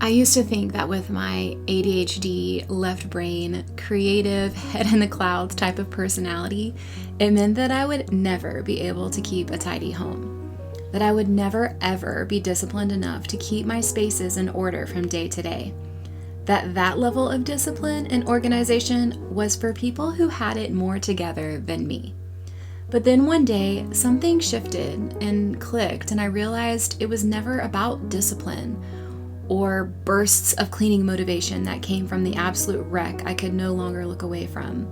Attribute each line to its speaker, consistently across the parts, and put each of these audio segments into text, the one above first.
Speaker 1: I used to think that with my ADHD, left brain, creative, head in the clouds type of personality, it meant that I would never be able to keep a tidy home. That I would never ever be disciplined enough to keep my spaces in order from day to day. That level of discipline and organization was for people who had it more together than me. But then one day, something shifted and clicked, and I realized it was never about discipline or bursts of cleaning motivation that came from the absolute wreck I could no longer look away from.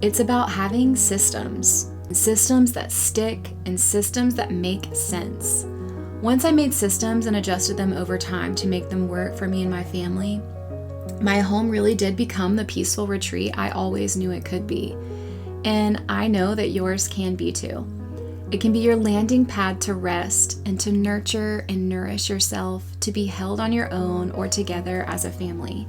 Speaker 1: It's about having systems that stick and systems that make sense. Once I made systems and adjusted them over time to make them work for me and my family, my home really did become the peaceful retreat I always knew it could be. And I know that yours can be too. It can be your landing pad to rest and to nurture and nourish yourself, to be held on your own or together as a family.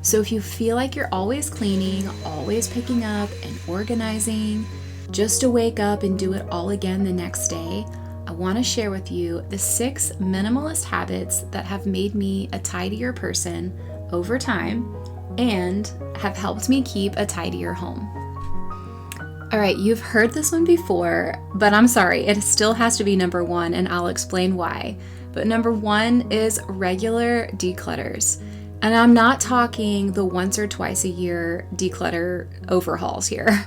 Speaker 1: So if you feel like you're always cleaning, always picking up and organizing, just to wake up and do it all again the next day, I want to share with you the 6 minimalist habits that have made me a tidier person over time and have helped me keep a tidier home. All right, you've heard this one before, but I'm sorry, it still has to be number 1, and I'll explain why. But number 1 is regular declutters. And I'm not talking the once or twice a year declutter overhauls here.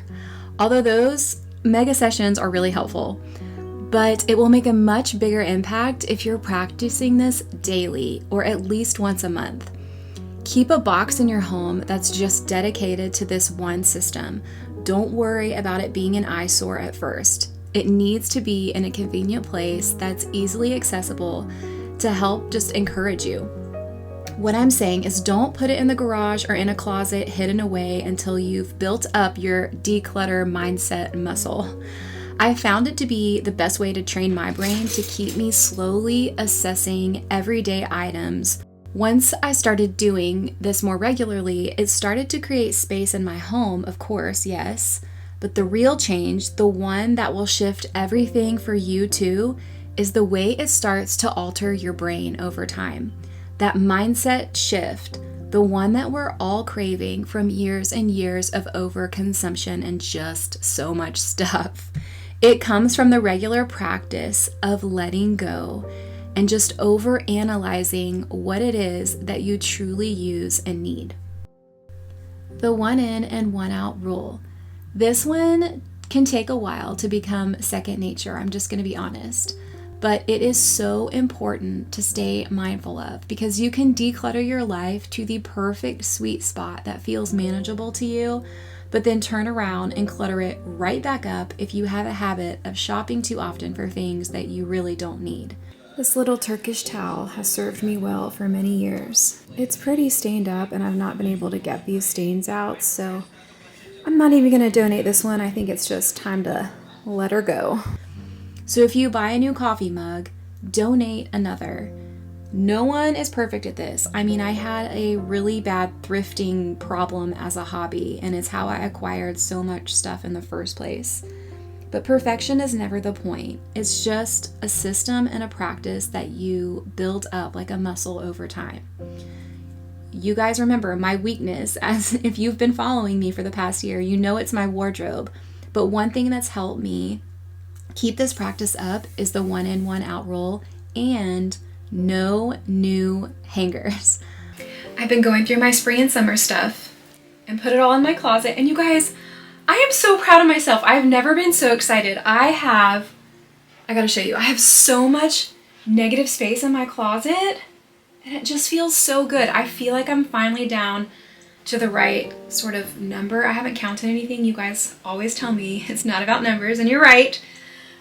Speaker 1: Although those mega sessions are really helpful, but it will make a much bigger impact if you're practicing this daily or at least once a month. Keep a box in your home that's just dedicated to this one system. Don't worry about it being an eyesore at first. It needs to be in a convenient place that's easily accessible to help just encourage you. What I'm saying is don't put it in the garage or in a closet hidden away until you've built up your declutter mindset muscle. I found it to be the best way to train my brain to keep me slowly assessing everyday items. Once I started doing this more regularly, it started to create space in my home, of course, yes. But the real change, the one that will shift everything for you too, is the way it starts to alter your brain over time. That mindset shift, the one that we're all craving from years and years of overconsumption and just so much stuff. It comes from the regular practice of letting go and just over-analyzing what it is that you truly use and need. The 1 in and 1 out rule. This one can take a while to become second nature, I'm just going to be honest. But it is so important to stay mindful of because you can declutter your life to the perfect sweet spot that feels manageable to you, but then turn around and clutter it right back up if you have a habit of shopping too often for things that you really don't need. This little Turkish towel has served me well for many years. It's pretty stained up and I've not been able to get these stains out, so I'm not even going to donate this one. I think it's just time to let her go. So if you buy a new coffee mug, donate another. No one is perfect at this. I mean, I had a really bad thrifting problem as a hobby, and it's how I acquired so much stuff in the first place. But perfection is never the point. It's just a system and a practice that you build up like a muscle over time. You guys remember my weakness, as if you've been following me for the past year, you know it's my wardrobe. But one thing that's helped me keep this practice up is the 1 in, 1 out rule and no new hangers. I've been going through my spring and summer stuff and put it all in my closet, and you guys, I am so proud of myself. I've never been so excited. I gotta show you, I have so much negative space in my closet and it just feels so good. I feel like I'm finally down to the right sort of number. I haven't counted anything. You guys always tell me it's not about numbers, and you're right.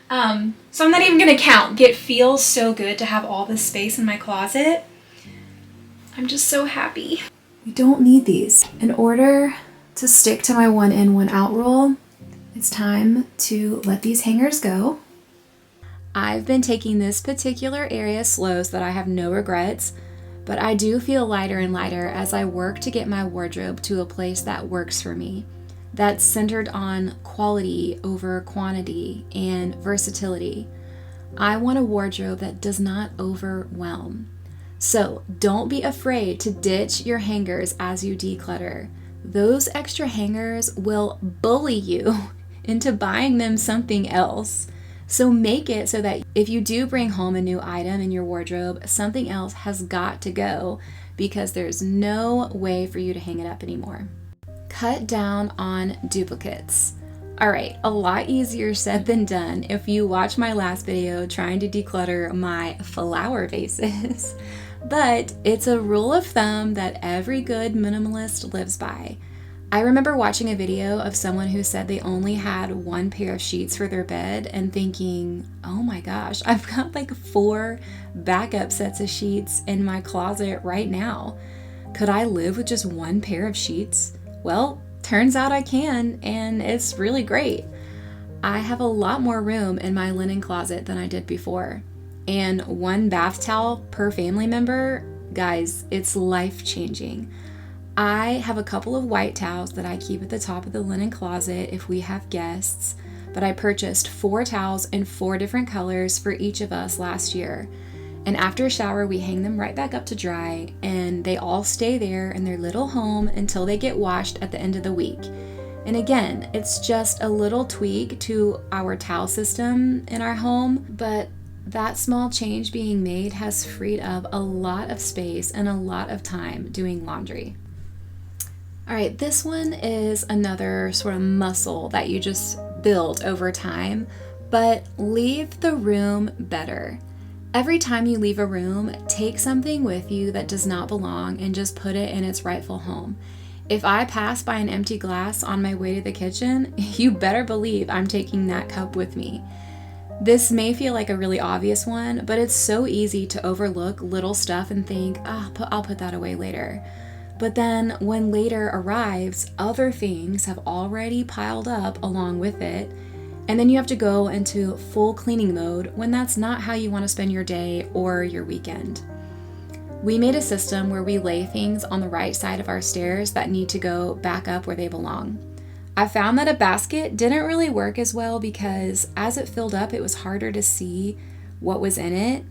Speaker 1: So I'm not even gonna count. It feels so good to have all this space in my closet. I'm just so happy. We don't need these. In order to stick to my 1 in, 1 out rule, it's time to let these hangers go. I've been taking this particular area slow so that I have no regrets, but I do feel lighter and lighter as I work to get my wardrobe to a place that works for me, that's centered on quality over quantity and versatility. I want a wardrobe that does not overwhelm. So don't be afraid to ditch your hangers as you declutter. Those extra hangers will bully you into buying them something else. So make it so that if you do bring home a new item in your wardrobe, something else has got to go because there's no way for you to hang it up anymore. Cut down on duplicates. All right, a lot easier said than done if you watch my last video trying to declutter my flower vases. But it's a rule of thumb that every good minimalist lives by. I remember watching a video of someone who said they only had one pair of sheets for their bed and thinking, oh my gosh, I've got like 4 backup sets of sheets in my closet right now. Could I live with just one pair of sheets? Well, turns out I can, and it's really great. I have a lot more room in my linen closet than I did before. And 1 bath towel per family member, guys, it's life-changing. I have a couple of white towels that I keep at the top of the linen closet if we have guests, but I purchased 4 towels in 4 different colors for each of us last year. And after a shower, we hang them right back up to dry, and they all stay there in their little home until they get washed at the end of the week. And again, it's just a little tweak to our towel system in our home, but that small change being made has freed up a lot of space and a lot of time doing laundry. All right, this one is another sort of muscle that you just build over time, but leave the room better. Every time you leave a room, take something with you that does not belong and just put it in its rightful home. If I pass by an empty glass on my way to the kitchen, you better believe I'm taking that cup with me. This may feel like a really obvious one, but it's so easy to overlook little stuff and think, I'll put that away later. But then when later arrives, other things have already piled up along with it, and then you have to go into full cleaning mode when that's not how you want to spend your day or your weekend. We made a system where we lay things on the right side of our stairs that need to go back up where they belong. I found that a basket didn't really work as well because as it filled up, it was harder to see what was in it,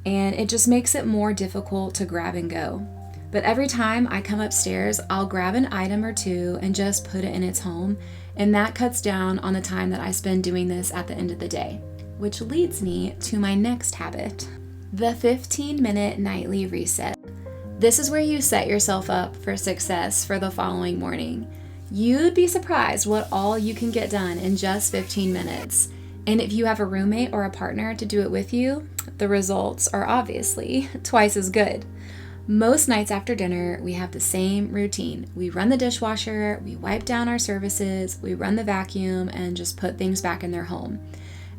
Speaker 1: and it just makes it more difficult to grab and go. But every time I come upstairs, I'll grab an item or 2 and just put it in its home, and that cuts down on the time that I spend doing this at the end of the day. Which leads me to my next habit, the 15-minute nightly reset. This is where you set yourself up for success for the following morning. You'd be surprised what all you can get done in just 15 minutes. And if you have a roommate or a partner to do it with you, the results are obviously twice as good. Most nights after dinner, we have the same routine. We run the dishwasher, we wipe down our surfaces, we run the vacuum, and just put things back in their home.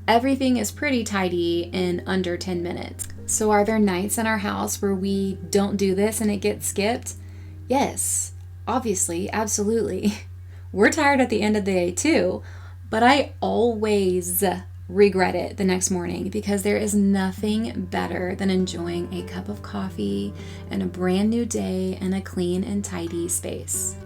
Speaker 1: Everything is pretty tidy in under 10 minutes. So are there nights in our house where we don't do this and it gets skipped? Yes, obviously, absolutely. We're tired at the end of the day too, but I always regret it the next morning because there is nothing better than enjoying a cup of coffee and a brand new day and a clean and tidy space.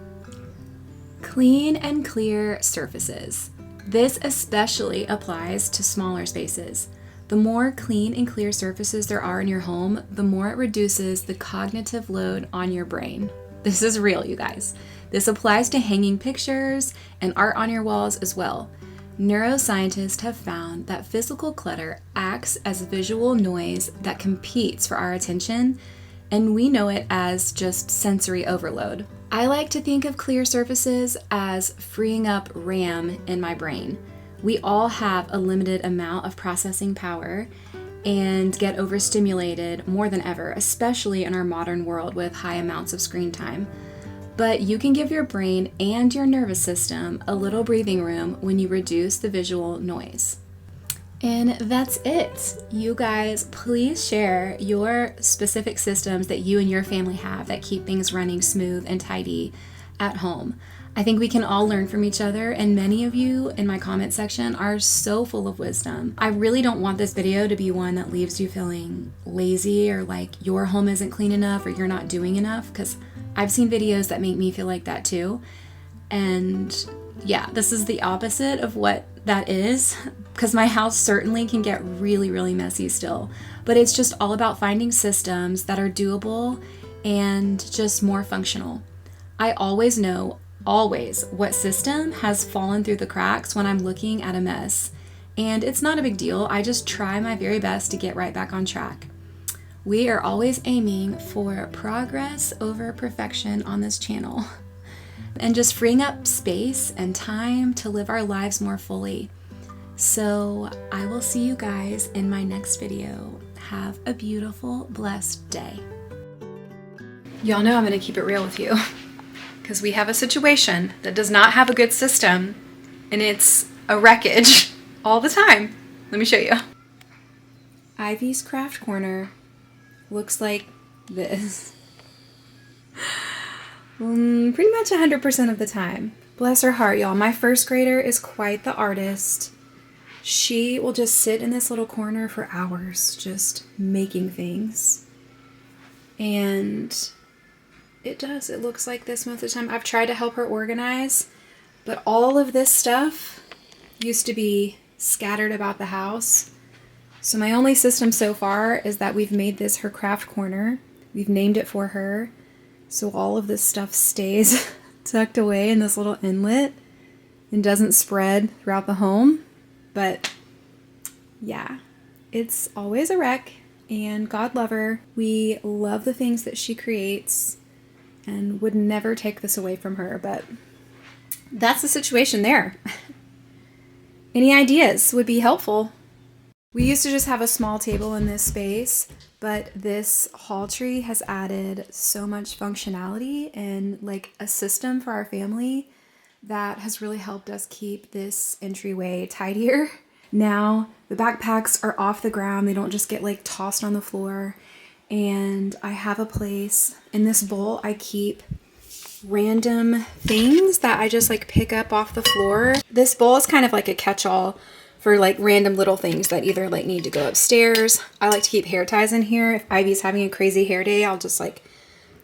Speaker 1: Clean and clear surfaces. This especially applies to smaller spaces. The more clean and clear surfaces there are in your home, the more it reduces the cognitive load on your brain. This is real, you guys. This applies to hanging pictures and art on your walls as well. Neuroscientists have found that physical clutter acts as visual noise that competes for our attention, and we know it as just sensory overload. I like to think of clear surfaces as freeing up RAM in my brain. We all have a limited amount of processing power and get overstimulated more than ever, especially in our modern world with high amounts of screen time. But you can give your brain and your nervous system a little breathing room when you reduce the visual noise. And that's it. You guys, please share your specific systems that you and your family have that keep things running smooth and tidy at home. I think we can all learn from each other, and many of you in my comment section are so full of wisdom. I really don't want this video to be one that leaves you feeling lazy or like your home isn't clean enough or you're not doing enough, because I've seen videos that make me feel like that too. And yeah, this is the opposite of what that is, because my house certainly can get really, really messy still. But but it's just all about finding systems that are doable and just more functional. I always know, always, what system has fallen through the cracks when I'm looking at a mess. And it's not a big deal. I just try my very best to get right back on track. We are always aiming for progress over perfection on this channel and just freeing up space and time to live our lives more fully. So I will see you guys in my next video. Have a beautiful, blessed day. Y'all know I'm going to keep it real with you because we have a situation that does not have a good system and it's a wreckage all the time. Let me show you. Ivy's craft corner looks like this. Pretty much 100% of the time. Bless her heart, y'all. My first grader is quite the artist. She will just sit in this little corner for hours just making things. And it looks like this most of the time. I've tried to help her organize, but all of this stuff used to be scattered about the house. So my only system so far is that we've made this her craft corner. We've named it for her. So all of this stuff stays tucked away in this little inlet and doesn't spread throughout the home. But yeah, it's always a wreck, and God love her. We love the things that she creates and would never take this away from her, but that's the situation there. Any ideas would be helpful. We used to just have a small table in this space, but this hall tree has added so much functionality and like a system for our family that has really helped us keep this entryway tidier. Now the backpacks are off the ground. They don't just get like tossed on the floor. And I have a place in this bowl. I keep random things that I just like pick up off the floor. This bowl is kind of like a catch-all for like random little things that either like need to go upstairs. I like to keep hair ties in here. If Ivy's having a crazy hair day, I'll just like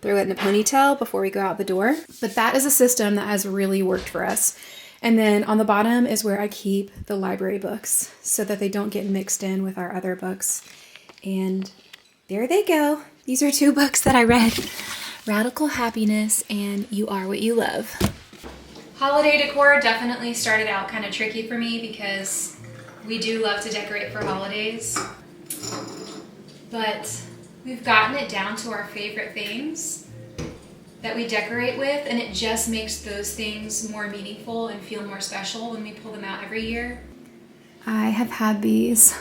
Speaker 1: throw it in a ponytail before we go out the door. But that is a system that has really worked for us. And then on the bottom is where I keep the library books so that they don't get mixed in with our other books. And there they go. These are 2 books that I read. Radical Happiness and You Are What You Love. Holiday decor definitely started out kind of tricky for me because we do love to decorate for holidays. But we've gotten it down to our favorite things that we decorate with, and it just makes those things more meaningful and feel more special when we pull them out every year. I have had these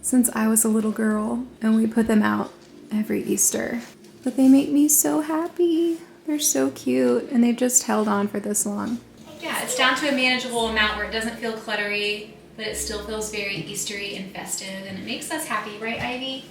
Speaker 1: since I was a little girl, and we put them out every Easter. But they make me so happy. They're so cute, and they've just held on for this long. Yeah, it's down to a manageable amount where it doesn't feel cluttery, but it still feels very Eastery and festive, and it makes us happy, right, Ivy?